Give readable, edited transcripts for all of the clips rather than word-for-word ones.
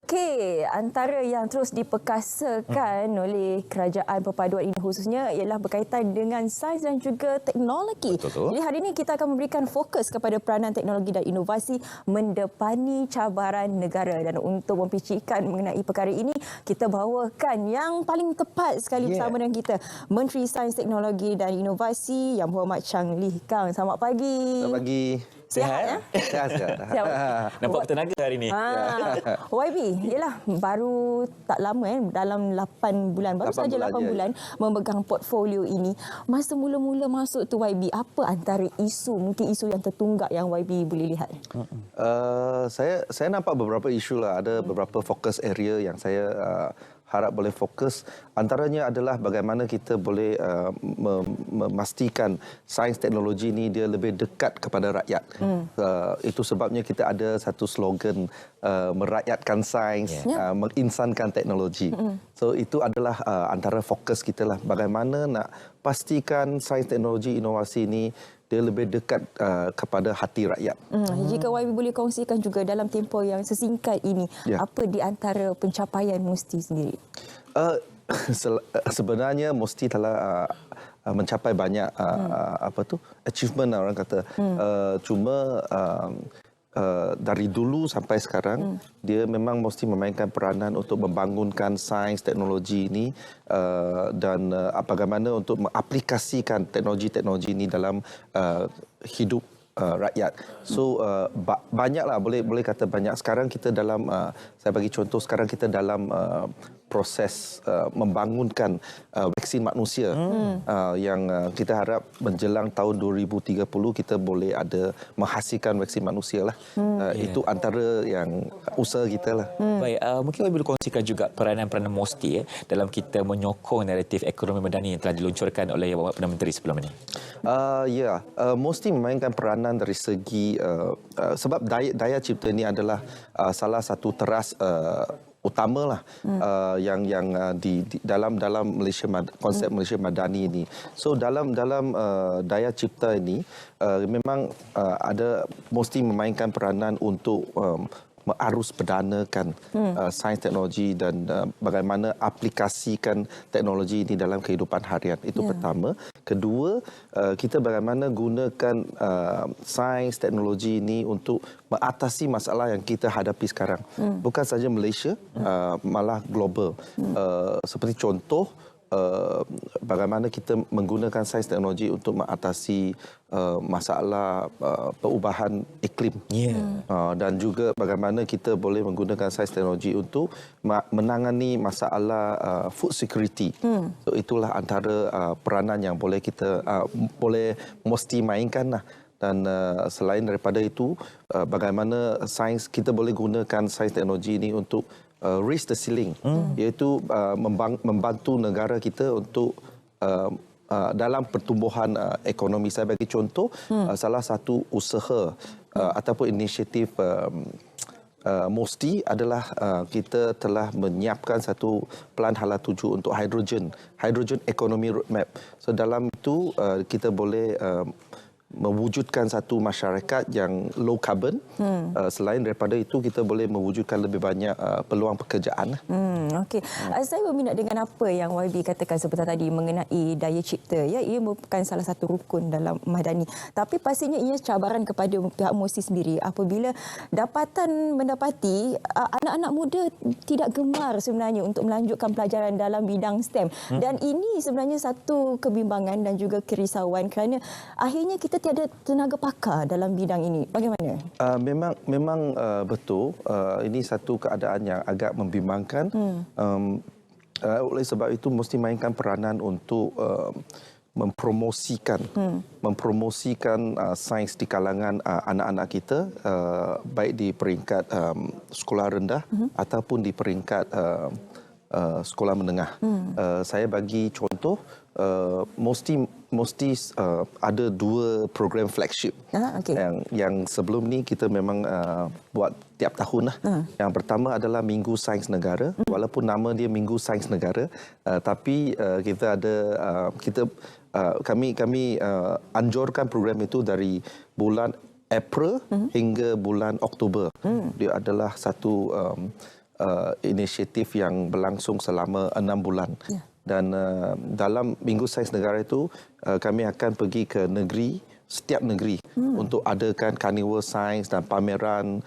Okey, antara yang terus diperkasakan oleh kerajaan perpaduan ini khususnya ialah berkaitan dengan sains dan juga teknologi. Betul. Jadi hari ini kita akan memberikan fokus kepada peranan teknologi dan inovasi mendepani cabaran negara. Dan untuk mempicikan mengenai perkara ini, kita bawakan yang paling tepat sekali bersama dengan kita, Menteri Sains, Teknologi dan Inovasi Yang Berhormat Chang Lih Kang. Selamat pagi. Selamat pagi. Sihat ya? Sihat. Nampak bertenaga hari ini. YB, ialah baru tak lama dalam 8 bulan, baru saja 8 bulan memegang portfolio ini. Masa mula-mula masuk tu YB, apa antara isu, mungkin isu yang tertunggak yang YB boleh lihat? Saya nampak beberapa isu lah, ada beberapa fokus area yang saya harap boleh fokus. Antaranya adalah bagaimana kita boleh memastikan sains teknologi ini dia lebih dekat kepada rakyat. Itu sebabnya kita ada satu slogan merakyatkan sains, menginsankan teknologi. So itu adalah antara fokus kita lah. Bagaimana nak pastikan sains teknologi inovasi ini dia lebih dekat kepada hati rakyat. Jika YB boleh kongsikan juga dalam tempoh yang sesingkat ini, apa di antara pencapaian Musti sendiri? Sebenarnya Musti telah mencapai banyak achievement orang kata. Cuma dari dulu sampai sekarang dia memang mesti memainkan peranan untuk membangunkan sains teknologi ini dan bagaimana untuk mengaplikasikan teknologi ini dalam hidup rakyat. So banyaklah, boleh kata banyak. Sekarang kita dalam saya bagi contoh, sekarang kita dalam proses membangunkan vaksin manusia yang kita harap menjelang tahun 2030 kita boleh ada menghasilkan vaksin manusia lah. Itu antara yang usaha kita lah. Baik, mungkin boleh kongsikan juga peranan-peranan Musti dalam kita menyokong naratif ekonomi madani yang telah diluncurkan oleh Perdana Menteri sebelum ini. Musti memainkan peranan dari segi sebab daya cipta ini adalah salah satu teras utamalah yang di dalam Malaysia, konsep Malaysia Madani ini. So dalam daya cipta ini memang ada mesti memainkan peranan untuk mengarus perdanakan sains teknologi dan bagaimana aplikasikan teknologi ini dalam kehidupan harian. Itu pertama. Kedua, kita bagaimana gunakan sains teknologi ini untuk mengatasi masalah yang kita hadapi sekarang. Bukan saja Malaysia, malah global. Seperti contoh, bagaimana kita menggunakan sains teknologi untuk mengatasi masalah perubahan iklim. Dan juga bagaimana kita boleh menggunakan sains teknologi untuk menangani masalah food security. So itulah antara peranan yang boleh kita boleh mesti mainkan lah. Dan selain daripada itu, bagaimana sains kita boleh gunakan sains teknologi ini untuk raise the ceiling, iaitu membantu negara kita untuk dalam pertumbuhan ekonomi. Saya bagi contoh, salah satu usaha ataupun inisiatif Musti adalah kita telah menyiapkan satu pelan hala tuju untuk hydrogen economy roadmap. So dalam itu kita boleh mewujudkan satu masyarakat yang low carbon. Selain daripada itu, kita boleh mewujudkan lebih banyak peluang pekerjaan. Okey. Saya berminat dengan apa yang YB katakan sebentar tadi mengenai daya cipta. Ya, ia merupakan salah satu rukun dalam Madani. Tapi pastinya ia cabaran kepada pihak Musti sendiri apabila mendapati anak-anak muda tidak gemar sebenarnya untuk melanjutkan pelajaran dalam bidang STEM. Dan ini sebenarnya satu kebimbangan dan juga kerisauan kerana akhirnya kita tiada tenaga pakar dalam bidang ini. Bagaimana? Memang betul. Ini satu keadaan yang agak membimbangkan. Oleh sebab itu mesti mainkan peranan untuk mempromosikan sains di kalangan anak-anak kita, baik di peringkat sekolah rendah ataupun di peringkat sekolah menengah. Saya bagi contoh, mesti ada dua program flagship. Yang sebelum ni kita memang buat tiap tahun lah. Yang pertama adalah Minggu Sains Negara. Walaupun nama dia Minggu Sains Negara, tapi kami anjurkan program itu dari bulan April hingga bulan Oktober. Dia adalah satu inisiatif yang berlangsung selama 6 bulan. Ya. Dan dalam Minggu Sains Negara itu kami akan pergi ke setiap negeri untuk adakan karnival sains dan pameran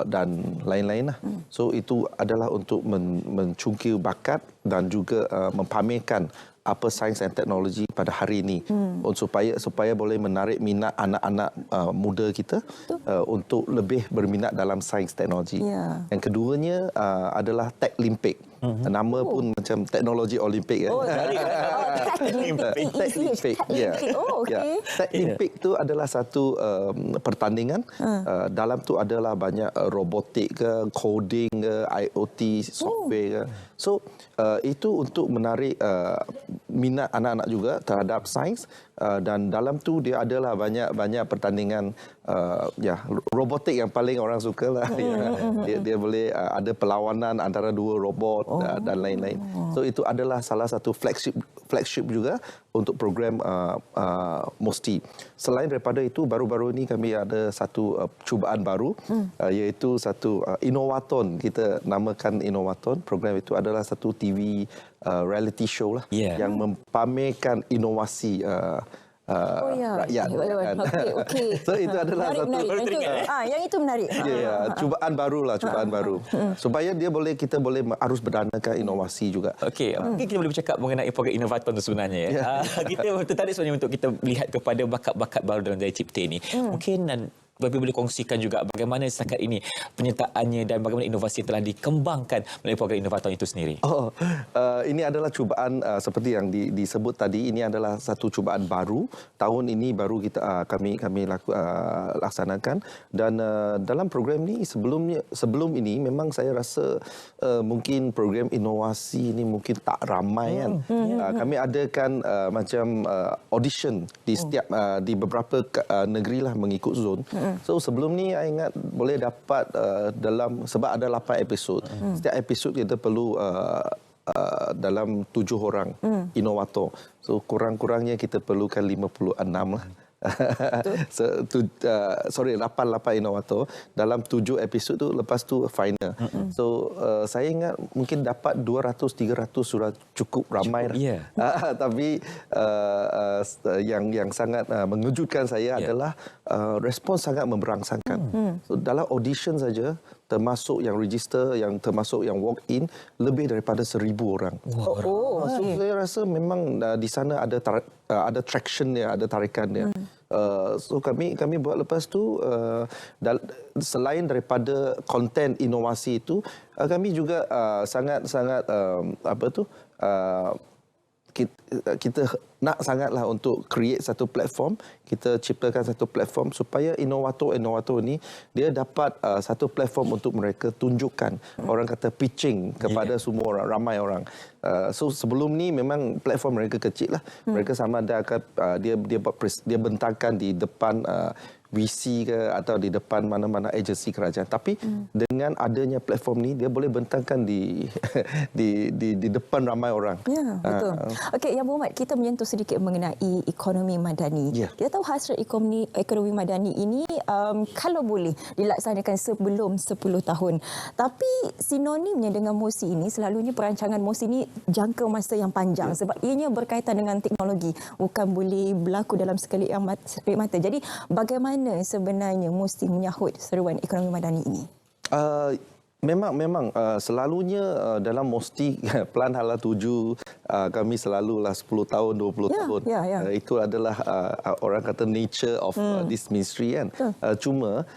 dan lain-lain lah. So itu adalah untuk mencungkil bakat dan juga mempamerkan apa sains dan teknologi pada hari ini supaya boleh menarik minat anak-anak muda kita untuk lebih berminat dalam sains teknologi. Ya. Yang keduanya adalah Tech Olympic. Nama pun macam teknologi Olimpik. Oh, Tech Olympic. Ya. Oh, okey. Ya. Tech Olympic tu adalah satu pertandingan. Dalam tu adalah banyak robotik ke, coding ke, IoT, software ke. So itu untuk menarik minat anak-anak juga terhadap sains, dan dalam tu dia adalah banyak pertandingan robotik yang paling orang suka lah. Dia boleh ada perlawanan antara dua robot dan lain-lain. So itu adalah salah satu flagship juga untuk program MOSTI. Selain daripada itu, baru-baru ini kami ada satu cubaan baru, iaitu satu Innovaton. Kita namakan Innovaton. Program itu adalah satu TV reality show lah, yang mempamerkan inovasi rakyat. Okey. So itu adalah menarik. Yang itu menarik. Cubaan baru. Supaya kita boleh arus berdanakan inovasi juga. Okey, mungkin kita boleh bercakap mengenai program Innovaton tu sebenarnya. Kita tertarik sebenarnya untuk kita lihat kepada bakat-bakat baru dalam daya cipta ini. Mungkin Bapak boleh kongsikan juga bagaimana setakat ini penyertaannya dan bagaimana inovasi yang telah dikembangkan melalui program Innovaton itu sendiri. Ini adalah cubaan seperti yang disebut tadi. Ini adalah satu cubaan baru. Tahun ini baru kami laksanakan. Dan dalam program ini sebelum ini memang saya rasa mungkin program inovasi ini mungkin tak ramai kan. Kami adakan macam audition di beberapa negeri lah mengikut zon. So sebelum ni saya ingat boleh dapat sebab ada 8 episod. Setiap episod kita perlu dalam 7 orang inovator. So kurang-kurangnya kita perlukan 56 lah. 8 inovator dalam 7 episod tu, lepas tu final. So saya ingat mungkin dapat 200-300 sudah cukup ramai. Tapi yang sangat mengejutkan saya adalah respons sangat memberangsangkan. So dalam audition saja, termasuk yang register, termasuk yang walk in, lebih daripada 1,000 orang. So saya rasa memang di sana ada traction dia, ada tarikan dia. So kami buat lepas tu, selain daripada konten inovasi itu, kami juga sangat-sangat kita nak sangatlah untuk create satu platform. Kita ciptakan satu platform supaya inovator ni dia dapat satu platform untuk mereka tunjukkan, orang kata pitching kepada semua orang, ramai orang. So sebelum ni memang platform mereka kecil lah. Mereka sama ada dia bentangkan di depan VC ke atau di depan mana-mana agensi kerajaan. Tapi dengan adanya platform ni, dia boleh bentangkan di depan ramai orang. Ya, betul. Okey, Yang Berhormat, kita menyentuh sedikit mengenai ekonomi madani. Kita tahu hasrat ekonomi madani ini kalau boleh dilaksanakan sebelum 10 tahun. Tapi sinonimnya dengan MOSI ini, selalunya perancangan MOSI ini jangka masa yang panjang sebab ianya berkaitan dengan teknologi. Bukan boleh berlaku dalam sekali mata. Jadi bagaimana sebenarnya MOSTI menyahut seruan ekonomi madani ini? Memang selalunya dalam MOSTI Pelan Hala Tuju kami selalulah 10 tahun 20 tahun. Itu adalah orang kata nature of this ministry kan. Cuma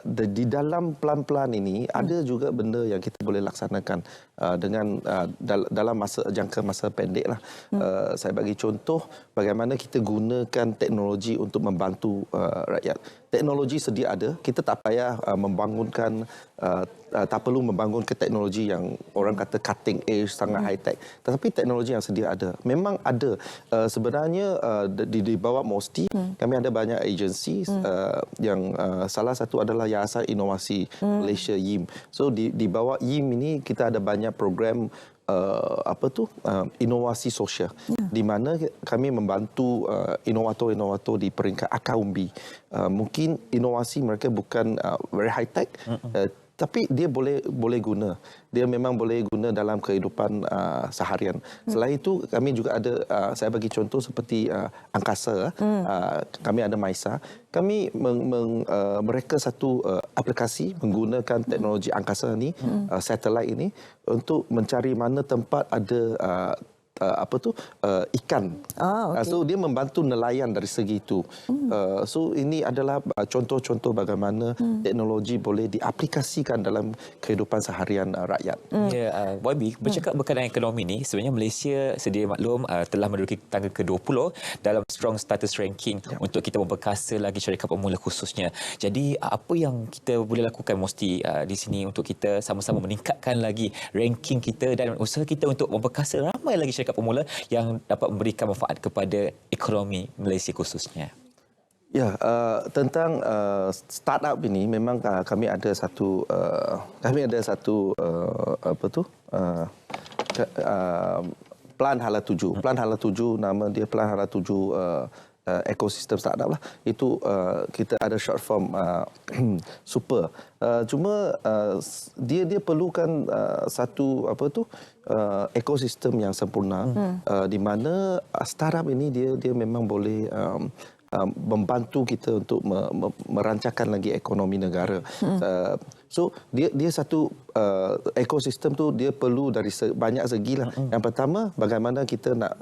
di dalam pelan-pelan ini ada juga benda yang kita boleh laksanakan dengan dalam jangka masa pendek lah. Saya bagi contoh bagaimana kita gunakan teknologi untuk membantu rakyat. Teknologi sedia ada, kita tak payah tak perlu membangun ke teknologi yang orang kata cutting edge, sangat high tech. Tetapi teknologi yang sedia ada. Memang ada. Sebenarnya di bawah MOSTI kami ada banyak agensi yang salah satu adalah Yayasan Inovasi Malaysia YIM. So di bawah YIM ini kita ada banyak program inovasi sosial, di mana kami membantu inovator-inovator di peringkat akar umbi. Mungkin inovasi mereka bukan very high tech, tapi dia boleh guna. Dia memang boleh guna dalam kehidupan seharian. Selain itu, kami juga ada, saya bagi contoh seperti angkasa. Kami ada MISA. Kami mereka satu aplikasi menggunakan teknologi angkasa ni, satelit ini, untuk mencari mana tempat ada ikan. Okay. So dia membantu nelayan dari segi itu. So ini adalah contoh-contoh bagaimana teknologi boleh diaplikasikan dalam kehidupan seharian rakyat. Ya, YB, bercakap berkenaan ekonomi ni, sebenarnya Malaysia sedia maklum telah menduduki tangga ke-20 dalam strong status ranking untuk kita memperkasa lagi syarikat pemula khususnya. Jadi apa yang kita boleh lakukan mesti di sini untuk kita sama-sama meningkatkan lagi ranking kita dan usaha kita untuk memperkasa ramai lagi syarikat pemula yang dapat memberikan manfaat kepada ekonomi Malaysia khususnya. Ya, tentang startup ini memang kami ada satu Plan Hala 7. Plan Hala 7, nama dia Plan Hala 7 ekosistem startup lah. Itu kita ada short form super. Cuma dia perlukan satu ekosistem yang sempurna, di mana startup ini dia memang boleh membantu kita untuk merancangkan lagi ekonomi negara. So dia satu ekosistem tu dia perlu dari banyak segi lah. Yang pertama, bagaimana kita nak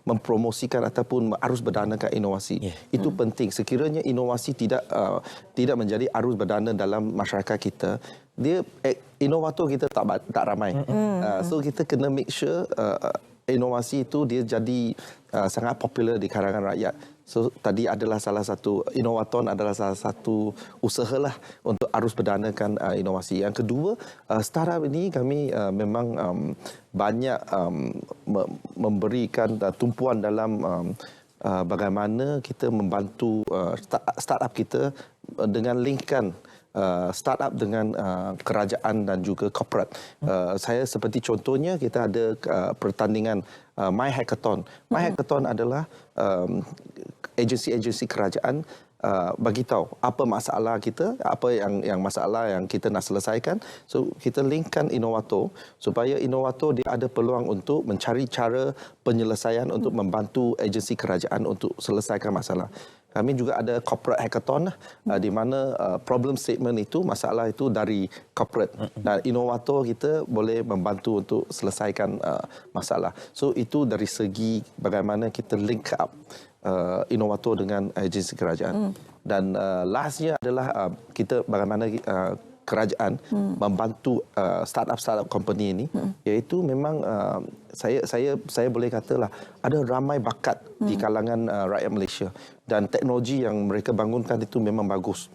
mempromosikan ataupun arus berdanakan inovasi. Itu penting. Sekiranya inovasi tidak menjadi arus berdana dalam masyarakat kita, dia inovator kita tak ramai. So kita kena make sure inovasi itu dia jadi sangat popular di kalangan rakyat. So tadi adalah salah satu inovaton adalah salah satu usahalah untuk arus berdanakan inovasi. Yang kedua, startup ini kami memang banyak memberikan tumpuan dalam bagaimana kita membantu startup kita dengan linkkan startup dengan kerajaan dan juga corporate. Saya seperti contohnya kita ada pertandingan My Hackathon. My Hackathon adalah agensi-agensi kerajaan bagi tahu apa masalah kita, apa yang masalah yang kita nak selesaikan. So kita linkkan inovator supaya inovator dia ada peluang untuk mencari cara penyelesaian untuk membantu agensi kerajaan untuk selesaikan masalah. Kami juga ada corporate hackathon di mana problem statement itu, masalah itu dari corporate dan inovator kita boleh membantu untuk selesaikan masalah. So itu dari segi bagaimana kita link up inovator dengan agensi kerajaan. Dan lastnya adalah kita bagaimana kerajaan membantu startup company ini, iaitu memang saya boleh katalah ada ramai bakat di kalangan rakyat Malaysia dan teknologi yang mereka bangunkan itu memang bagus.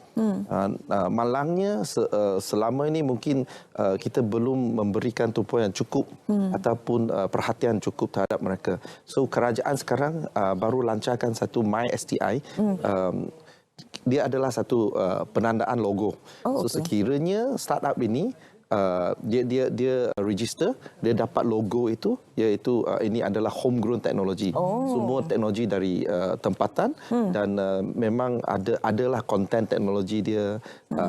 Malangnya selama ini mungkin kita belum memberikan tumpuan yang cukup ataupun perhatian cukup terhadap mereka. So kerajaan sekarang baru lancarkan satu MySTI. Dia adalah satu penandaan logo. So sekiranya startup ini dia register, dia dapat logo itu, iaitu ini adalah homegrown teknologi. Semua teknologi dari tempatan dan memang adalah konten teknologi dia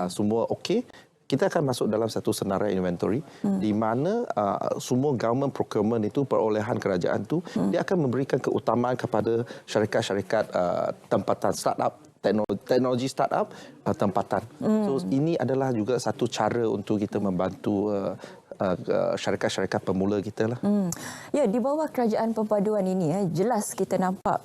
semua okey. Kita akan masuk dalam satu senarai inventory di mana semua government procurement itu, perolehan kerajaan itu, dia akan memberikan keutamaan kepada syarikat-syarikat tempatan startup, teknologi startup tempatan. So ini adalah juga satu cara untuk kita membantu syarikat-syarikat pemula kita lah. Ya, di bawah kerajaan perpaduan ini jelas kita nampak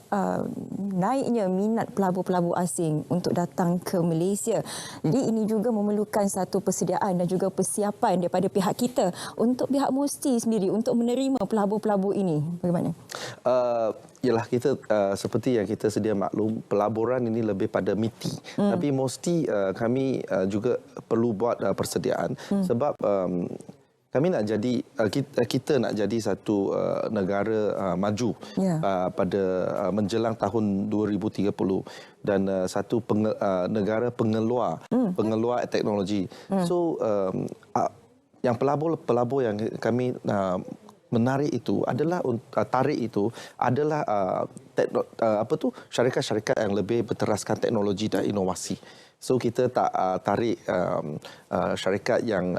naiknya minat pelabur-pelabur asing untuk datang ke Malaysia. Jadi ini juga memerlukan satu persediaan dan juga persiapan daripada pihak kita untuk pihak MOSTI sendiri untuk menerima pelabur-pelabur ini. Bagaimana? Ialah kita seperti yang kita sedia maklum, pelaburan ini lebih pada MITI. Tapi MOSTI kami juga perlu buat persediaan sebab kami nak jadi kita nak jadi satu negara maju pada menjelang tahun 2030 dan satu negara pengeluar teknologi. So yang pelabur yang kami menarik itu adalah tarik itu adalah syarikat-syarikat yang lebih berteraskan teknologi dan inovasi. So kita tak tarik syarikat yang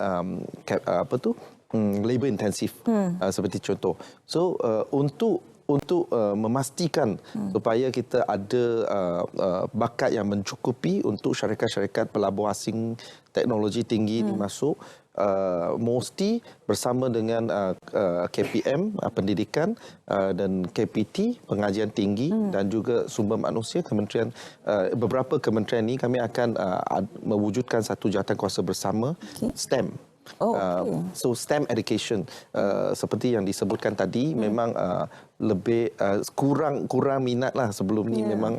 labor intensif seperti contoh. So untuk memastikan supaya kita ada bakat yang mencukupi untuk syarikat-syarikat pelabur asing teknologi tinggi ini masuk, mesti bersama dengan KPM pendidikan dan KPT pengajian tinggi dan juga sumber manusia kementerian, beberapa kementerian ini kami akan mewujudkan satu jawatankuasa bersama STEM. So STEM education seperti yang disebutkan tadi memang lebih kurang minat lah sebelum ni. Memang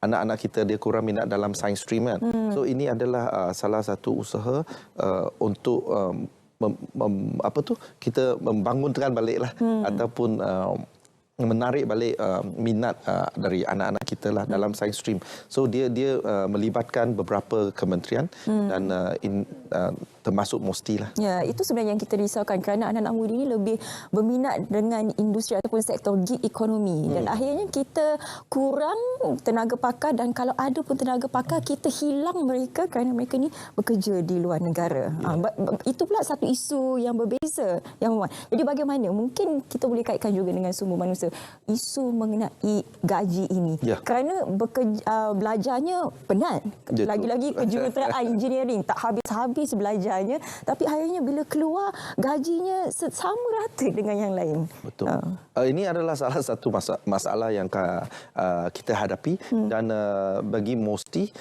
anak-anak kita dia kurang minat dalam science stream kan. So ini adalah salah satu usaha untuk kita membangunkan baliklah ataupun menarik balik minat dari anak-anak kita lah dalam science stream. So dia melibatkan beberapa kementerian dan termasuk MOSTI lah. Ya, itu sebenarnya yang kita risaukan kerana anak-anak muda ini lebih berminat dengan industri ataupun sektor gig ekonomi dan akhirnya kita kurang tenaga pakar dan kalau ada pun tenaga pakar kita hilang mereka kerana mereka ni bekerja di luar negara. Itu pula satu isu yang berbeza yang Muhammad. Jadi bagaimana mungkin kita boleh kaitkan juga dengan sumber manusia isu mengenai gaji ini kerana belajarnya penat. Lagi-lagi kejuruteraan engineering tak habis-habis belajar tapi akhirnya bila keluar gajinya sama rata dengan yang lain. Betul. Ini adalah salah satu masalah yang kita hadapi dan bagi MOSTI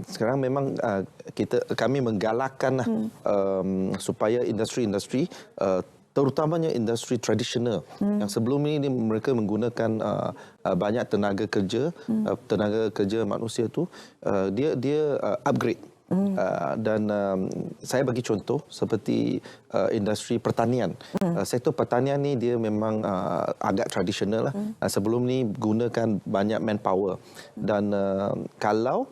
sekarang memang kami menggalakkan supaya industri-industri terutamanya industri tradisional yang sebelum ini mereka menggunakan banyak tenaga kerja manusia tu dia upgrade. Dan saya bagi contoh seperti industri pertanian. Sektor pertanian ni dia memang agak tradisional lah. Sebelum ni gunakan banyak manpower dan kalau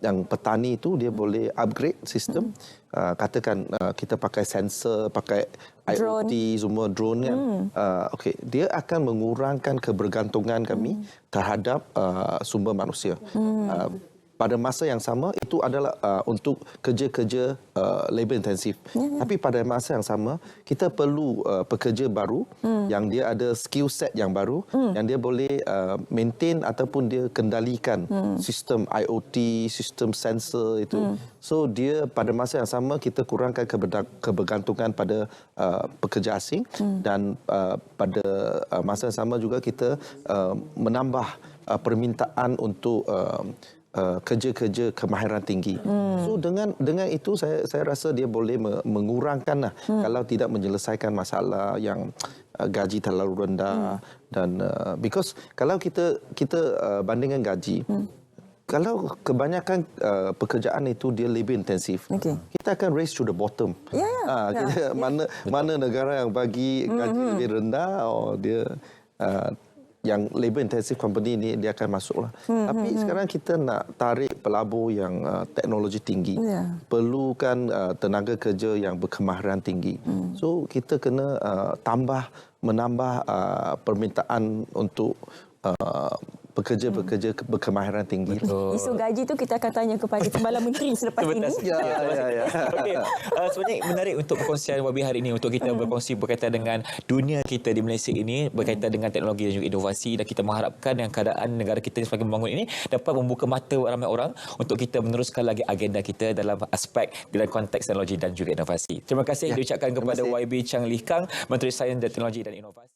yang petani itu dia boleh upgrade sistem. Katakan kita pakai sensor, pakai IoT, semua drone kan. Dia akan mengurangkan kebergantungan kami terhadap sumber manusia. Pada masa yang sama itu adalah untuk kerja-kerja labor intensif. Tapi pada masa yang sama kita perlu pekerja baru yang dia ada skill set yang baru yang dia boleh maintain ataupun dia kendalikan sistem IoT, sistem sensor itu. So dia pada masa yang sama kita kurangkan kebergantungan pada pekerja asing dan pada masa yang sama juga kita menambah permintaan untuk kerja-kerja kemahiran tinggi. So dengan itu saya rasa dia boleh mengurangkan kalau tidak menyelesaikan masalah yang gaji terlalu rendah dan because kalau kita bandingkan gaji kalau kebanyakan pekerjaan itu dia lebih intensif, kita akan race to the bottom. Mana negara yang bagi gaji lebih rendah, dia yang labor intensive company ni dia akan masuklah. Tapi sekarang kita nak tarik pelabur yang teknologi tinggi. Perlukan tenaga kerja yang berkemahiran tinggi. So kita kena menambah permintaan untuk pekerja-pekerja berkemahiran tinggi. Isu gaji tu kita akan tanya kepada Timbalan Menteri selepas ini. Okey. Sebenarnya menarik untuk perkongsian Wabi hari ini untuk kita berkongsi berkaitan dengan dunia kita di Malaysia ini berkaitan dengan teknologi dan juga inovasi dan kita mengharapkan yang keadaan negara kita sebagai membangun ini dapat membuka mata ramai orang untuk kita meneruskan lagi agenda kita dalam aspek dalam konteks teknologi dan juga inovasi. Terima kasih diucapkan kepada YB Chang Lee Kang, Menteri Sains dan Teknologi dan Inovasi.